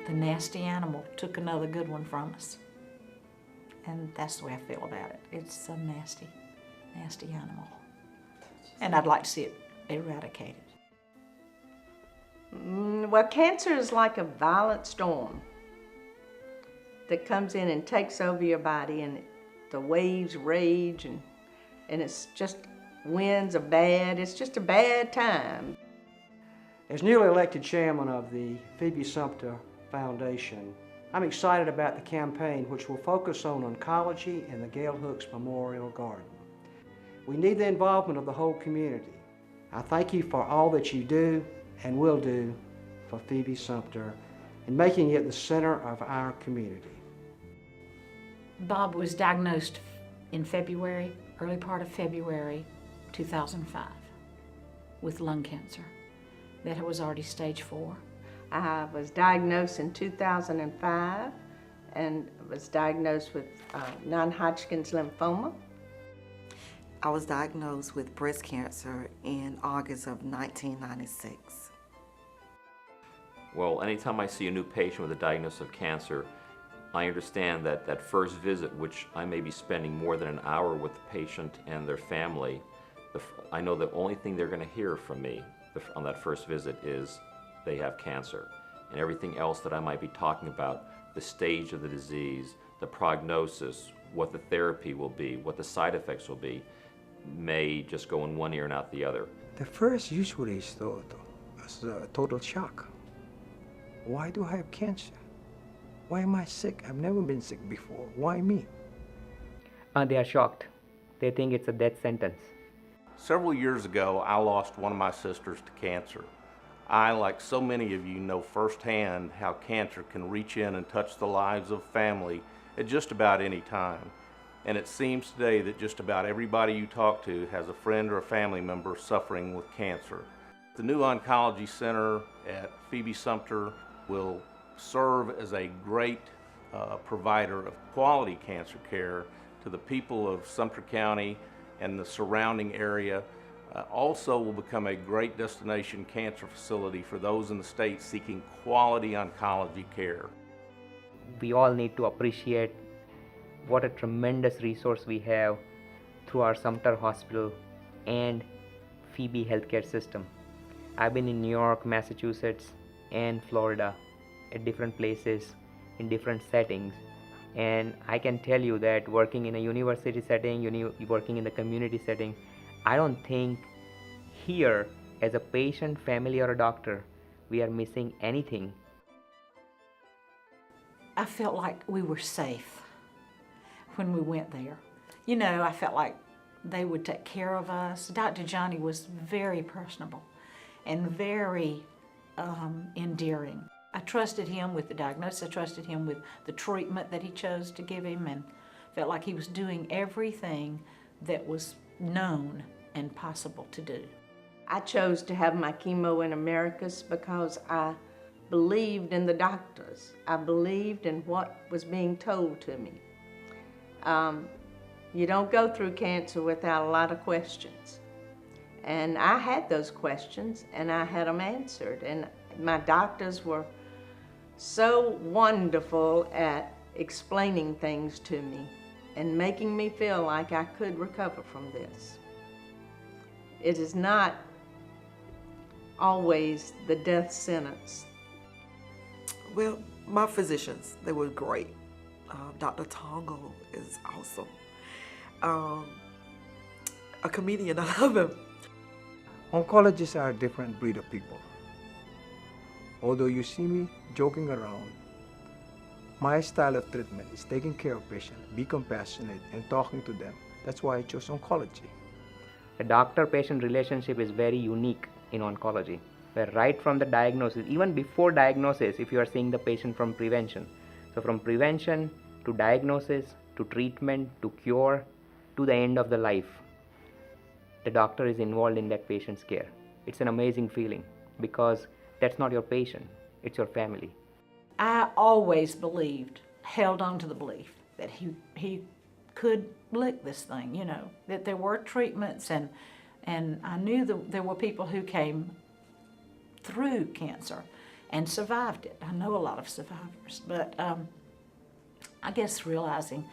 the nasty animal took another good one from us. And that's the way I feel about it. It's a nasty, nasty animal. And I'd like to see it eradicated. Well, cancer is like a violent storm that comes in and takes over your body, and the waves rage, and it's just, winds are bad. It's just a bad time. As newly elected chairman of the Phoebe Sumter Foundation, I'm excited about the campaign, which will focus on oncology and the Gail Hooks Memorial Garden. We need the involvement of the whole community. I thank you for all that you do and will do for Phoebe Sumter in making it the center of our community. Bob was diagnosed in February, early part of February 2005, with lung cancer. That was already stage 4. I was diagnosed in 2005 and was diagnosed with non-Hodgkin's lymphoma. I was diagnosed with breast cancer in August of 1996. Well, anytime I see a new patient with a diagnosis of cancer, I understand that that first visit, which I may be spending more than an hour with the patient and their family, I know the only thing they're going to hear from me on that first visit is they have cancer. And everything else that I might be talking about, the stage of the disease, the prognosis, what the therapy will be, what the side effects will be, may just go in one ear and out the other. The first usually is a total shock. Why do I have cancer? Why am I sick? I've never been sick before. Why me? They are shocked. They think it's a death sentence. Several years ago, I lost one of my sisters to cancer. I, like so many of you, know firsthand how cancer can reach in and touch the lives of family at just about any time. And it seems today that just about everybody you talk to has a friend or a family member suffering with cancer. The new Oncology Center at Phoebe Sumter will serve as a great provider of quality cancer care to the people of Sumter County and the surrounding area. Also will become a great destination cancer facility for those in the state seeking quality oncology care. We all need to appreciate what a tremendous resource we have through our Sumter Hospital and Phoebe healthcare system. I've been in New York, Massachusetts, and Florida at different places in different settings, and I can tell you that working in a university setting, working in the community setting, I don't think here as a patient, family, or a doctor we are missing anything. I felt like we were safe when we went there. You know, I felt like they would take care of us. Dr. Johnny was very personable and very endearing. I trusted him with the diagnosis. I trusted him with the treatment that he chose to give him, and felt like he was doing everything that was known and possible to do. I chose to have my chemo in Americus because I believed in the doctors. I believed in what was being told to me. You don't go through cancer without a lot of questions. And I had those questions, and I had them answered. And my doctors were so wonderful at explaining things to me and making me feel like I could recover from this. It is not always the death sentence. Well, my physicians, they were great. Dr. Tongo is awesome. A comedian, I love him. Oncologists are a different breed of people. Although you see me joking around, my style of treatment is taking care of patients, be compassionate, and talking to them. That's why I chose oncology. The doctor-patient relationship is very unique in oncology, where right from the diagnosis, even before diagnosis, if you are seeing the patient from prevention. So from prevention to diagnosis, to treatment, to cure, to the end of the life, the doctor is involved in that patient's care. It's an amazing feeling because that's not your patient, it's your family. I always held on to the belief that he could lick this thing, you know, that there were treatments, and I knew there were people who came through cancer and survived it. I know a lot of survivors, but I guess realizing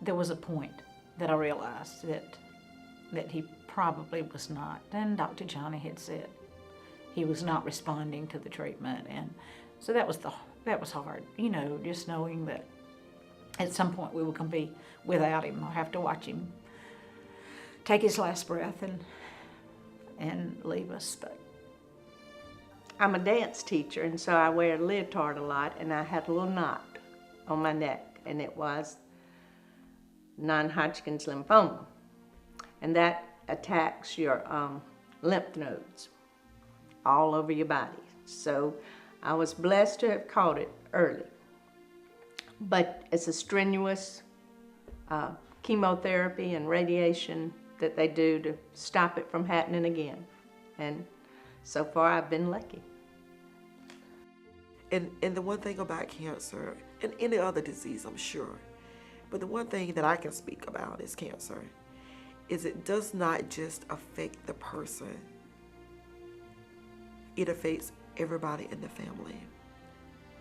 there was a point that I realized that he probably was not, and Dr. Johnny had said he was not responding to the treatment, and so that was hard, you know, just knowing that at some point we were going to be without him. I'll have to watch him take his last breath and leave us. But I'm a dance teacher, and so I wear a leotard a lot, and I had a little knot on my neck, and it was non-Hodgkin's lymphoma, and that attacks your lymph nodes all over your body. So I was blessed to have caught it early, but it's a strenuous chemotherapy and radiation that they do to stop it from happening again, and so far I've been lucky. And the one thing about cancer, and any other disease, I'm sure, but the one thing that I can speak about is cancer, is it does not just affect the person. It affects everybody in the family.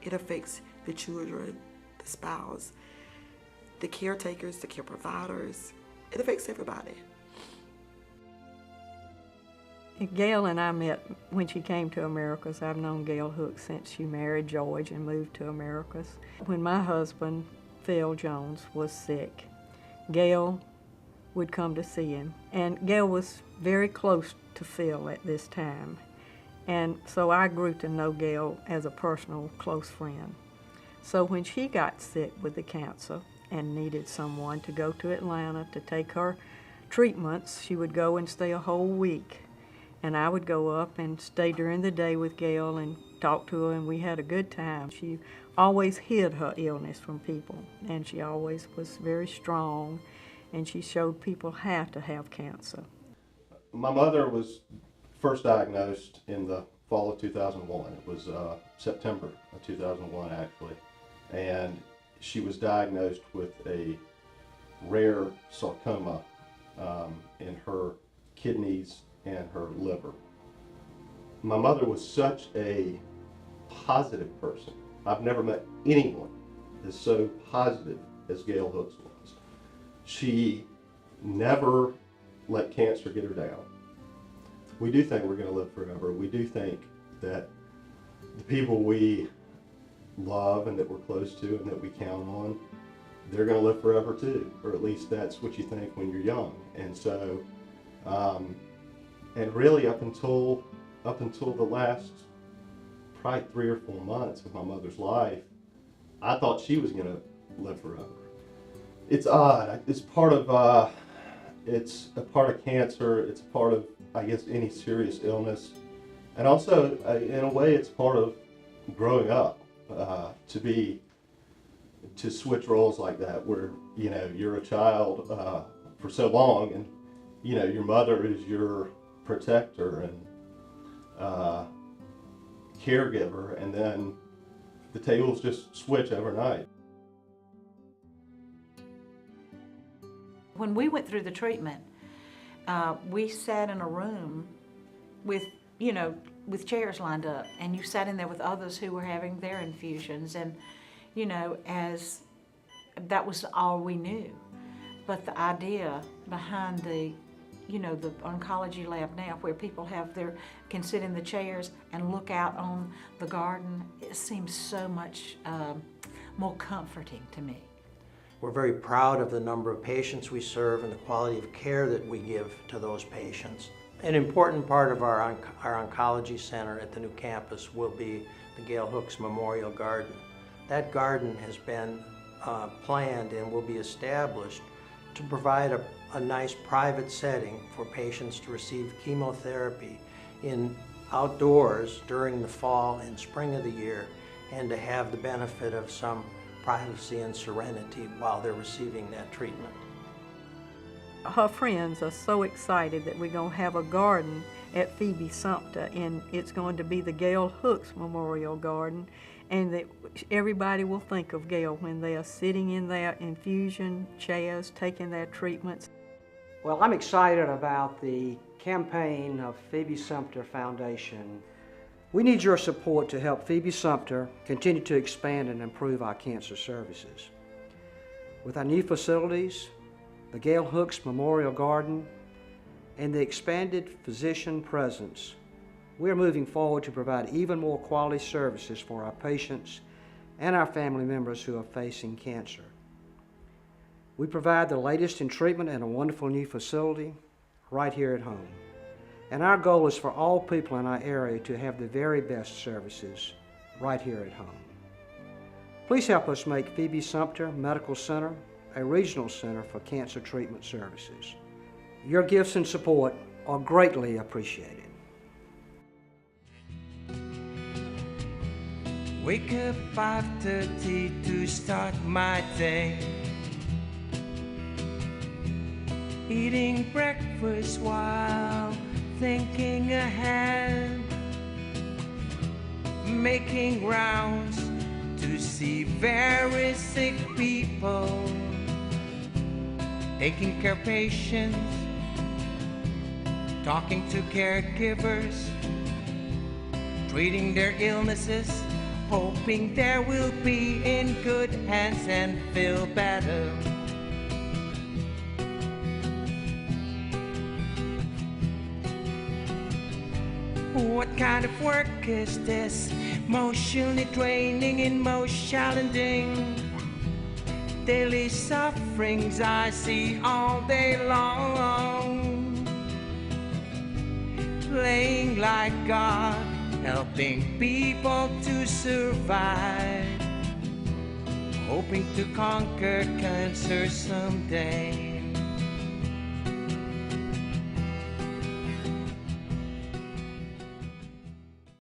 It affects the children, the spouse, the caretakers, the care providers. It affects everybody. Gail and I met when she came to Americas. I've known Gail Hooks since she married George and moved to Americas. When my husband, Phil Jones, was sick, Gail would come to see him. And Gail was very close to Phil at this time. And so I grew to know Gail as a personal, close friend. So when she got sick with the cancer and needed someone to go to Atlanta to take her treatments, she would go and stay a whole week. And I would go up and stay during the day with Gail and talk to her, and we had a good time. She always hid her illness from people, and she always was very strong, and she showed people how to have cancer. My mother was first diagnosed in the fall of 2001. It was September of 2001, actually. And she was diagnosed with a rare sarcoma in her kidneys and her liver. My mother was such a positive person. I've never met anyone as so positive as Gail Hooks was. She never let cancer get her down. We do think we're going to live forever. We do think that the people we love and that we're close to and that we count on, they're going to live forever too, or at least that's what you think when you're young. And so, and really up until the last probably 3 or 4 months of my mother's life, I thought she was going to live forever. It's odd. It's part of cancer. It's a part of, I guess, any serious illness, and also in a way, it's part of growing up to switch roles like that, where you're a child for so long, and your mother is your protector and caregiver, and then the tables just switch overnight. When we went through the treatment, we sat in a room with chairs lined up, and you sat in there with others who were having their infusions, and as that was all we knew. But the idea behind the oncology lab now, where people can sit in the chairs and look out on the garden, it seems so much more comforting to me. We're very proud of the number of patients we serve and the quality of care that we give to those patients. An important part of our oncology center at the new campus will be the Gail Hooks Memorial Garden. That garden has been planned and will be established to provide a nice private setting for patients to receive chemotherapy outdoors during the fall and spring of the year, and to have the benefit of some privacy and serenity while they're receiving that treatment. Her friends are so excited that we're going to have a garden at Phoebe Sumter, and it's going to be the Gail Hooks Memorial Garden, and that everybody will think of Gail when they are sitting in their infusion chairs taking their treatments. Well, I'm excited about the campaign of Phoebe Sumter Foundation We need your support to help Phoebe Sumter continue to expand and improve our cancer services. With our new facilities, the Gail Hooks Memorial Garden, and the expanded physician presence, we are moving forward to provide even more quality services for our patients and our family members who are facing cancer. We provide the latest in treatment in a wonderful new facility right here at home. And our goal is for all people in our area to have the very best services right here at home. Please help us make Phoebe Sumter Medical Center a regional center for cancer treatment services. Your gifts and support are greatly appreciated. Wake up 5:30 to start my day. Eating breakfast while thinking ahead. Making rounds to see very sick people. Taking care of patients. Talking to caregivers. Treating their illnesses. Hoping they will be in good hands and feel better. What kind of work is this? Emotionally draining and most challenging. Daily sufferings I see all day long. Playing like God, helping people to survive, hoping to conquer cancer someday.